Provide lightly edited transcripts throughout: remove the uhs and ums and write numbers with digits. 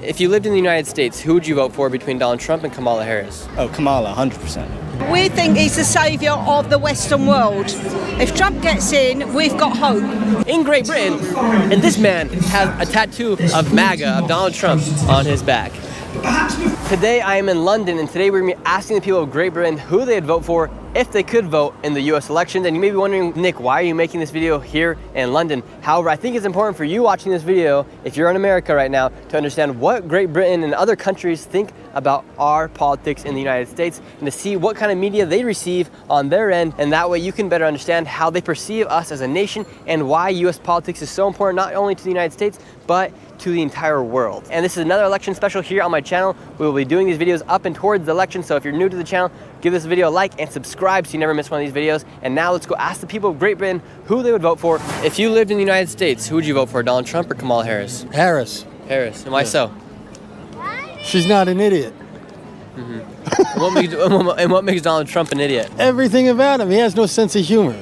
If you lived in the United States, who would you vote for between Donald Trump and Kamala Harris? Oh, Kamala, 100%. We think he's the saviour of the Western world. If Trump gets in, we've got hope. In Great Britain, and this man has a tattoo of MAGA, of Donald Trump, on his back. Today I am in London, and today we're going to be asking the people of Great Britain who they'd vote for if they could vote in the US elections. And you may be wondering, Nick, why are you making this video here in London? However, I think it's important for you watching this video, if you're in America right now, to understand what Great Britain and other countries think about our politics in the United States, and to see what kind of media they receive on their end, and that way you can better understand how they perceive us as a nation and why US politics is so important not only to the United States, but to the entire world. And this is another election special here on my channel. We will be doing these videos up and towards the election, so if you're new to the channel, give this video a like and subscribe so you never miss one of these videos. And now let's go ask the people of Great Britain who they would vote for. If you lived in the United States, who would you vote for, Donald Trump or Kamala Harris? Harris. Harris, and why so? She's not an idiot. And what makes Donald Trump an idiot? Everything about him. He has no sense of humor.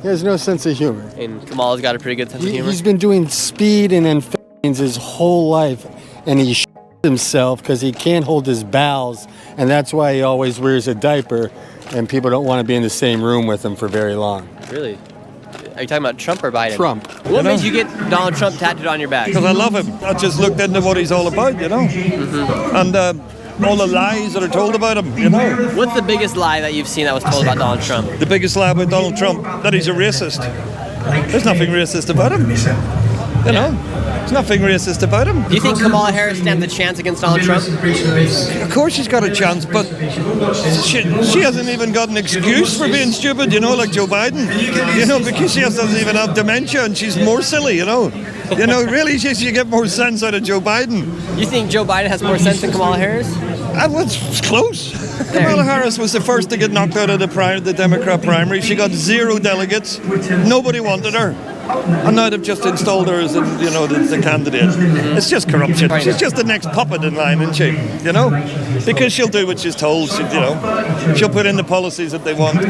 He has no sense of humor. And Kamala's got a pretty good sense of humor. He's been doing speed and amphetamines his whole life, and he himself because he can't hold his bowels, and that's why he always wears a diaper, and people don't want to be in the same room with him for very long. Really? Are you talking about Trump or Biden? Trump. What made you get Donald Trump tattooed on your back? Because I love him. I just looked into what he's all about, you know. And all the lies that are told about him, you know. What's the biggest lie that you've seen that was told about Donald Trump? The biggest lie about Donald Trump, that he's a racist. There's nothing racist about him. You know, there's nothing racist about him. Do you think Kamala Harris stands a chance against Donald Trump? Of course she's got a chance, but she hasn't even got an excuse for being stupid, you know, like Joe Biden. You know, because she doesn't even have dementia and she's more silly, you know. You know, really, you get more sense out of Joe Biden. You think Joe Biden has more sense than Kamala Harris? It's close. Kamala Harris was the first to get knocked out of the Democrat primary. She got 0 delegates. Nobody wanted her. And now they've just installed her as, you know, the candidate. It's just corruption. She's just the next puppet in line, isn't she? You know? Because she'll do what she's told. You know, she'll put in the policies that they want.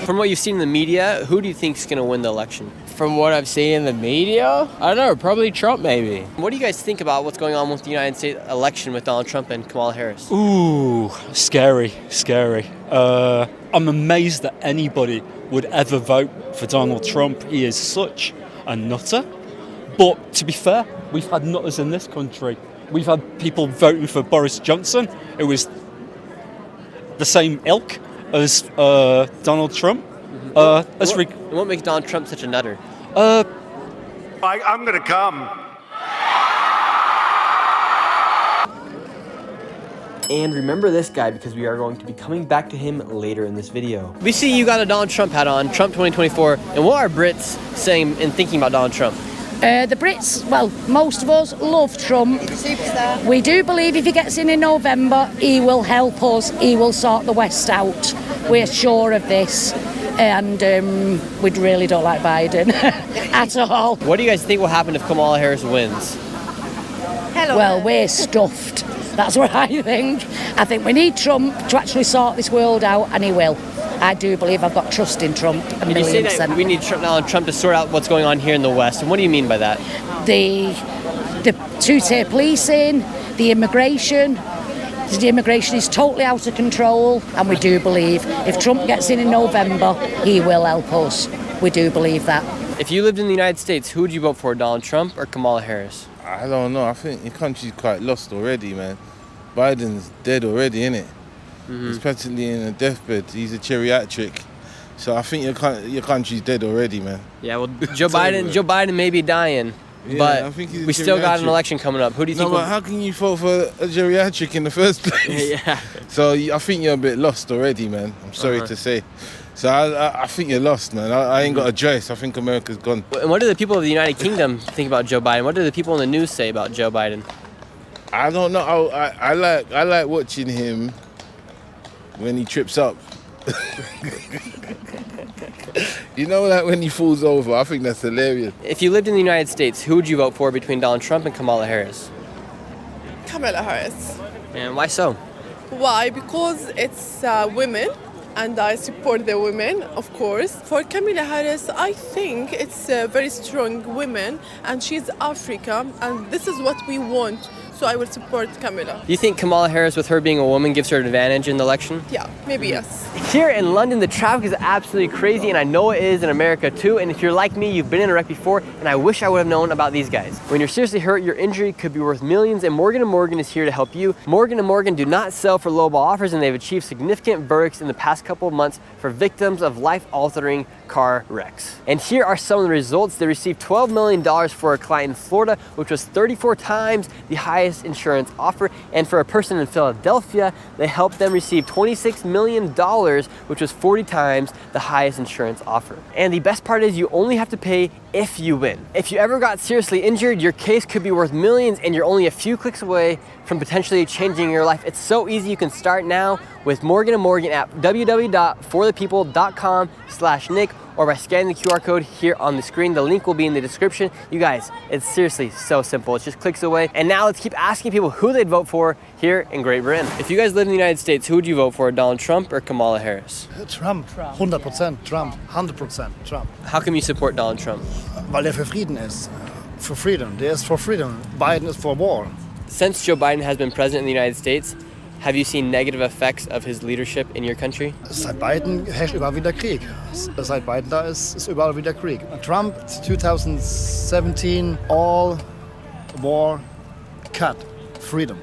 From what you've seen in the media, who do you think is going to win the election? From what I've seen in the media, I don't know, probably Trump maybe. What do you guys think about what's going on with the United States election with Donald Trump and Kamala Harris? Ooh, scary. I'm amazed that anybody would ever vote for Donald Trump. He is such a nutter. But to be fair, we've had nutters in this country. We've had people voting for Boris Johnson, who was the same ilk as Donald Trump. What makes Donald Trump such a nutter? I'm gonna come. And remember this guy, because we are going to be coming back to him later in this video. We see you got a Donald Trump hat on, Trump 2024, and what are Brits saying and thinking about Donald Trump? The Brits, well, most of us love Trump. Superstar. We do believe if he gets in November, he will help us, he will sort the West out. We're sure of this. And we really don't like Biden at all. What do you guys think will happen if Kamala Harris wins? Well, we're stuffed. That's what I think. I think we need Trump to actually sort this world out, and he will. I do believe I've got trust in Trump. And you say that we need Donald Trump to sort out what's going on here in the West. And what do you mean by that? The two-tier policing, the immigration. The immigration is totally out of control, and we do believe if Trump gets in November, he will help us. We do believe that. If you lived in the United States, who would you vote for, Donald Trump or Kamala Harris? I don't know. I think the country's quite lost already, man. Biden's dead already, innit? He's practically in a deathbed. He's a geriatric. So I think your country's dead already, man. Yeah, well, Joe Biden may be dying. Yeah, but I think we still got an election coming up. Who do you think? No, but how can you vote for a geriatric in the first place? Yeah. So I think you're a bit lost already, man. I'm sorry to say. So I think you're lost, man. I ain't got a choice. I think America's gone. And what do the people of the United Kingdom think about Joe Biden? What do the people in the news say about Joe Biden? I don't know. I like watching him when he trips up. You know, like when he falls over. I think that's hilarious. If you lived in the United States, who would you vote for between Donald Trump and Kamala Harris? Kamala Harris. And why so? Why? Because it's women and I support the women, of course. For Kamala Harris, I think it's a very strong woman, and she's Africa, and this is what we want. So I will support Kamala. Do you think Kamala Harris, with her being a woman, gives her an advantage in the election? Yeah, maybe yes. Here in London, the traffic is absolutely crazy, and I know it is in America too. And if you're like me, you've been in a wreck before, and I wish I would have known about these guys. When you're seriously hurt, your injury could be worth millions, and Morgan & Morgan is here to help you. Morgan & Morgan do not sell for lowball offers, and they've achieved significant verdicts in the past couple of months for victims of life-altering car wrecks. And here are some of the results. They received $12 million for a client in Florida, which was 34 times the highest insurance offer. And for a person in Philadelphia, they helped them receive $26 million, which was 40 times the highest insurance offer. And the best part is you only have to pay if you win. If you ever got seriously injured, your case could be worth millions, and you're only a few clicks away from potentially changing your life. It's so easy. You can start now with Morgan & Morgan at www.forthepeople.com/Nick, or by scanning the QR code here on the screen. The link will be in the description. You guys, it's seriously so simple. It's just clicks away. And now let's keep asking people who they'd vote for here in Great Britain. If you guys live in the United States, who would you vote for, Donald Trump or Kamala Harris? Trump. 100% Trump. 100% Trump. How come you support Donald Trump? Weil für Frieden ist. For freedom. Der ist for freedom. Biden is for war. Since Joe Biden has been president in the United States, have you seen negative effects of his leadership in your country? Seit Biden herrscht überall wieder Krieg. Seit Biden da ist überall wieder Krieg. Trump 2017 all war cut freedom.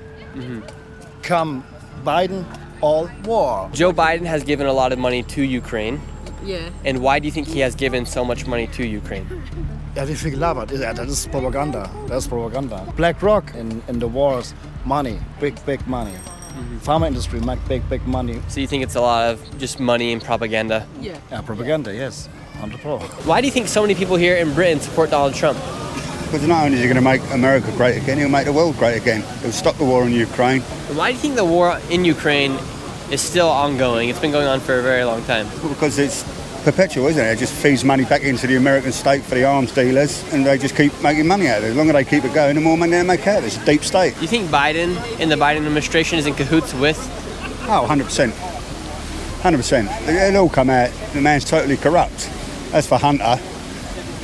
Come Biden all war. Joe Biden has given a lot of money to Ukraine. Yeah. And why do you think he has given so much money to Ukraine? Wie viel gelabert? Das ist Propaganda. Das ist Propaganda. BlackRock in the wars, money, big money. Pharma industry make big money. So you think it's a lot of just money and propaganda? Yeah, propaganda, yes, 100%. Why do you think so many people here in Britain support Donald Trump? Because not only is he going to make America great again, he'll make the world great again. He'll stop the war in Ukraine. And why do you think the war in Ukraine is still ongoing? It's been going on for a very long time. Well, because it's perpetual, isn't it? It just feeds money back into the American state for the arms dealers, and they just keep making money out of it. As long as they keep it going, the more money they make out of it. It's a deep state. Do you think Biden and the Biden administration is in cahoots with? Oh, 100%. 100%. It'll all come out. The man's totally corrupt. As for Hunter,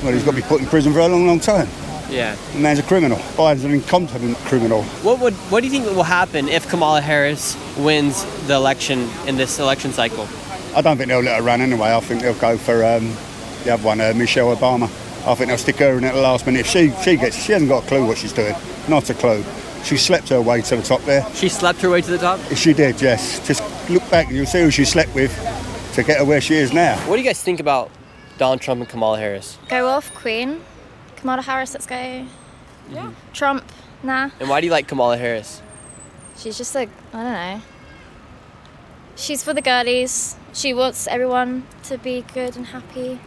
well, he's got to be put in prison for a long time. Yeah. The man's a criminal. Biden's an incompetent criminal. What do you think will happen if Kamala Harris wins the election in this election cycle? I don't think they'll let her run anyway. I think they'll go for the other one, Michelle Obama. I think they'll stick her in at the last minute. If she hasn't got a clue what she's doing. Not a clue. She slept her way to the top there. She slept her way to the top? She did, yes. Just look back and you'll see who she slept with to get her where she is now. What do you guys think about Donald Trump and Kamala Harris? Go off, Queen. Kamala Harris, let's go. Yeah. Trump, nah. And why do you like Kamala Harris? She's just like, I don't know. She's for the girlies. She wants everyone to be good and happy.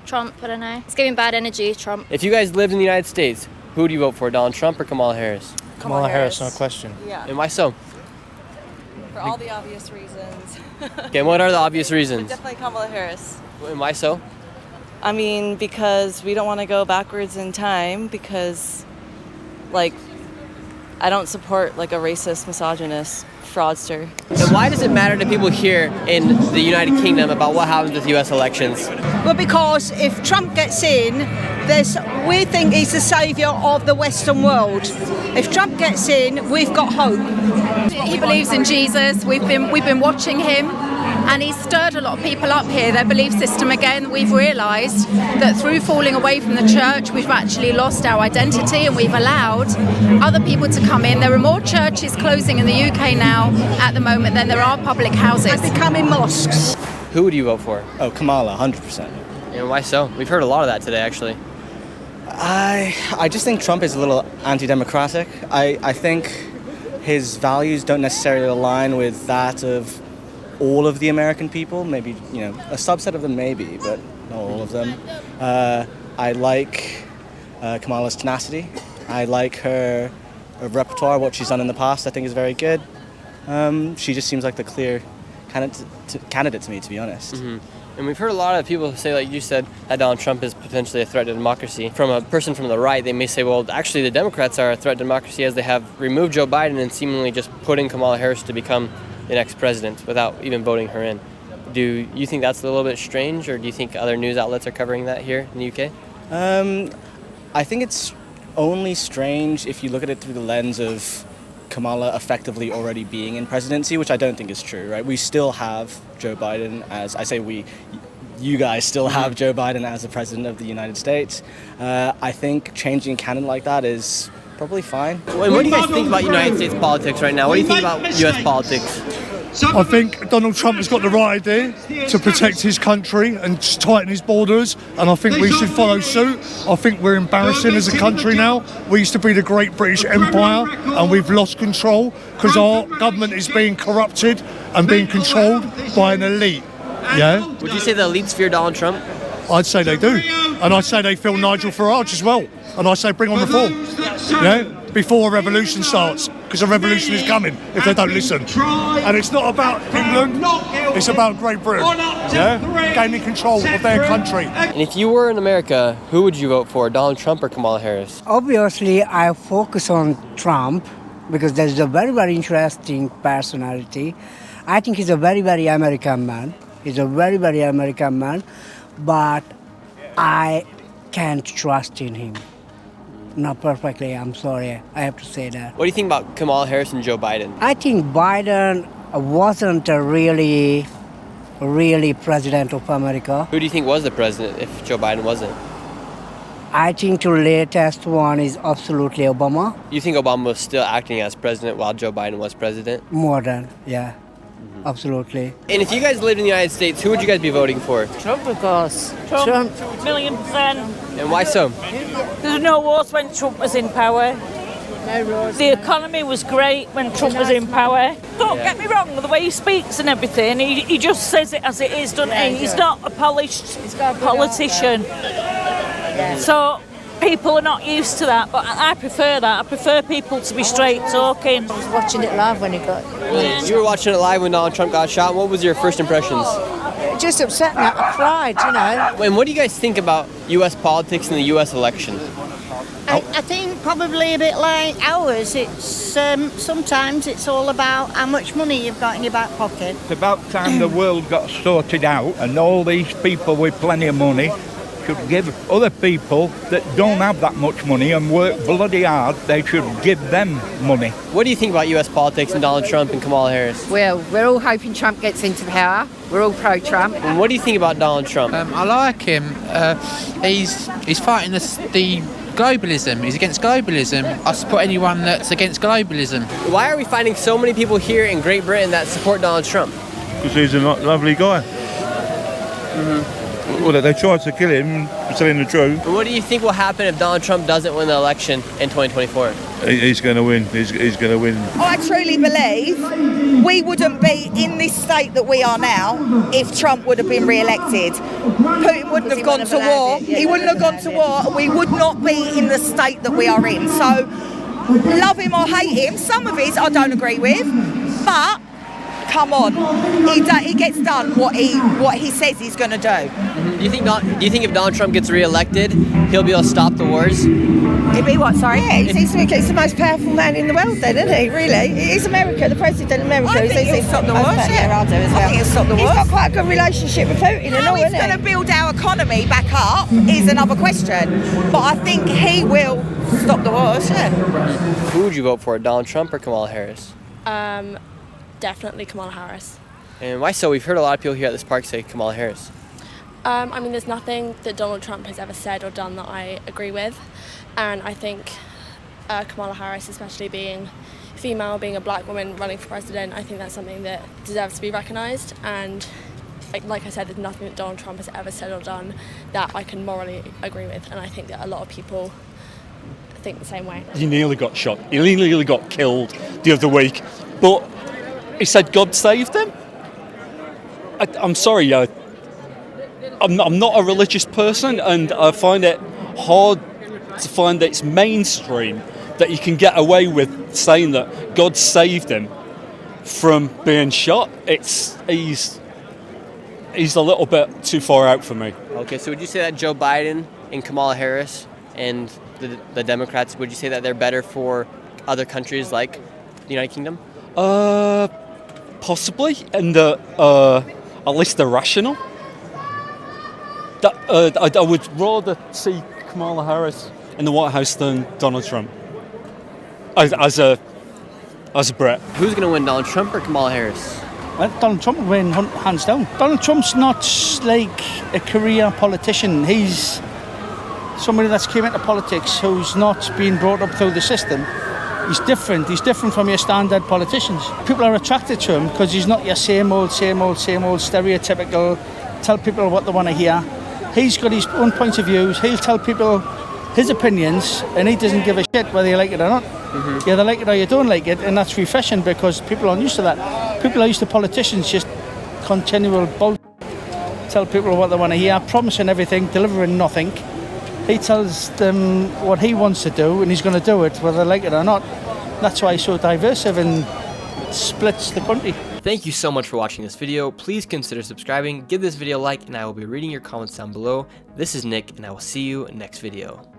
Trump, I don't know. It's giving bad energy, Trump. If you guys lived in the United States, who would you vote for, Donald Trump or Kamala Harris? Kamala Harris, no question. Yeah. And why so? For all the obvious reasons. Okay, what are the obvious reasons? Definitely Kamala Harris. And why so? I mean, because we don't want to go backwards in time, because, like, I don't support, like, a racist, misogynist fraudster. And why does it matter to people here in the United Kingdom about what happens with US elections? Well, because if Trump gets in, we think he's the saviour of the Western world. If Trump gets in, we've got hope. He believes in Jesus. We've been watching him, and he's stirred a lot of people up here, their belief system again. We've realised that through falling away from the church, we've actually lost our identity, and we've allowed other people to come in. There are more churches closing in the UK now at the moment than there are public houses. And becoming mosques. Who would you vote for? Oh, Kamala, 100%. And why so? We've heard a lot of that today, actually. I just think Trump is a little anti-democratic. I think his values don't necessarily align with that of all of the American people. Maybe, a subset of them maybe, but not all of them. I like Kamala's tenacity. I like her repertoire, what she's done in the past, I think is very good. She just seems like the clear candidate to me, to be honest. Mm-hmm. And we've heard a lot of people say, like you said, that Donald Trump is potentially a threat to democracy. From a person from the right, they may say, well, actually the Democrats are a threat to democracy, as they have removed Joe Biden and seemingly just put in Kamala Harris to become the next president without even voting her in. Do you think that's a little bit strange, or do you think other news outlets are covering that here in the UK? I think it's only strange if you look at it through the lens of Kamala effectively already being in presidency, which I don't think is true, right? We still have Joe Biden as, I say we, you guys still have Joe Biden as the president of the United States. I think changing canon like that is probably fine. What do you guys think about United States politics right now? What do you think about US politics? I think Donald Trump has got the right idea to protect his country and tighten his borders, and I think we should follow suit. I think we're embarrassing as a country now. We used to be the great British Empire, and we've lost control because our government is being corrupted and being controlled by an elite. Yeah. Would you say the elites fear Donald Trump? I'd say they do, and I'd say they feel Nigel Farage as well, and I say bring on reform. Yeah. Before a revolution starts, because a revolution is coming if they don't listen. And it's not about England, it's about Great Britain, yeah? Gaining control of their country. And if you were in America, who would you vote for, Donald Trump or Kamala Harris? Obviously, I focus on Trump because there's a very, very interesting personality. I think he's a very, very American man. He's a very, very American man, but I can't trust in him. Not perfectly, I'm sorry, I have to say that. What do you think about Kamala Harris and Joe Biden? I think Biden wasn't a really president of America. Who do you think was the president if Joe Biden wasn't? I think the latest one is absolutely Obama. You think Obama was still acting as president while Joe Biden was president? More than, yeah. Absolutely. And if you guys lived in the United States, who would you guys be voting for? Trump, of course. Trump. 1,000,000%. And why so? There's no wars when Trump was in power. The economy was great when Trump was in power. Don't get me wrong, the way he speaks and everything, he just says it as it is, doesn't he? He's not a polished politician. So people are not used to that, but I prefer that. I prefer people to be straight talking. I was watching it live when he got... You were watching it live when Donald Trump got shot. What was your first impressions? It just upset me. I cried, you know. And what do you guys think about U.S. politics and the U.S. election? I think probably a bit like ours. It's sometimes it's all about how much money you've got in your back pocket. It's about time the world got sorted out, and all these people with plenty of money should give other people that don't have that much money and work bloody hard, they should give them money. What do you think about U.S. politics and Donald Trump and Kamala Harris? Well, we're all hoping Trump gets into power. We're all pro-Trump. And what do you think about Donald Trump? I like him. He's fighting the globalism. He's against globalism. I support anyone that's against globalism. Why are we finding so many people here in Great Britain that support Donald Trump? Because he's a lovely guy. Well, they tried to kill him, telling the truth. But what do you think will happen if Donald Trump doesn't win the election in 2024? He's going to win. He's going to win. I truly believe we wouldn't be in this state that we are now if Trump would have been re-elected. Putin wouldn't have gone to war. He wouldn't have gone to war. We would not be in the state that we are in. So, love him or hate him, some of his I don't agree with, but come on, he gets done what he says he's going to do. Do you think if Donald Trump gets re-elected, he'll be able to stop the wars? He'll be what, sorry? Yeah, he's the most powerful man in the world then, isn't he, really? He's America, the president of America. I think he'll stop the wars, yeah. I think he'll stop the wars. He's got quite a good relationship with Putin and all, isn't he? How he's going to build our economy back up is another question. But I think he will stop the wars, yeah. Who would you vote for, Donald Trump or Kamala Harris? Definitely Kamala Harris. And why so? We've heard a lot of people here at this park say Kamala Harris. I mean, there's nothing that Donald Trump has ever said or done that I agree with. And I think Kamala Harris, especially being female, being a black woman running for president, I think that's something that deserves to be recognised. And like I said, there's nothing that Donald Trump has ever said or done that I can morally agree with. And I think that a lot of people think the same way. He nearly got shot. He nearly got killed the other week. But he said God saved him. I'm sorry, I'm not a religious person, and I find it hard to find that it's mainstream that you can get away with saying that God saved him from being shot. He's a little bit too far out for me. Okay, so would you say that Joe Biden and Kamala Harris and the Democrats, would you say that they're better for other countries like the United Kingdom? Possibly, and at least they're rational. I would rather see Kamala Harris in the White House than Donald Trump. As a Brit. Who's going to win, Donald Trump or Kamala Harris? Well, Donald Trump will win hands down. Donald Trump's not like a career politician. He's somebody that's came into politics who's not been brought up through the system. He's different. He's different from your standard politicians. People are attracted to him because he's not your same old stereotypical, tell people what they want to hear. He's got his own points of views. He'll tell people his opinions, and he doesn't give a shit whether you like it or not. You either like it or you don't like it, and that's refreshing because people aren't used to that. People are used to politicians just continual bullshit. Tell people what they want to hear, promising everything, delivering nothing. He tells them what he wants to do, and he's going to do it whether they like it or not. That's why he's so diverse and splits the country. Thank you so much for watching this video. Please consider subscribing, give this video a like, and I will be reading your comments down below. This is Nick, and I will see you next video.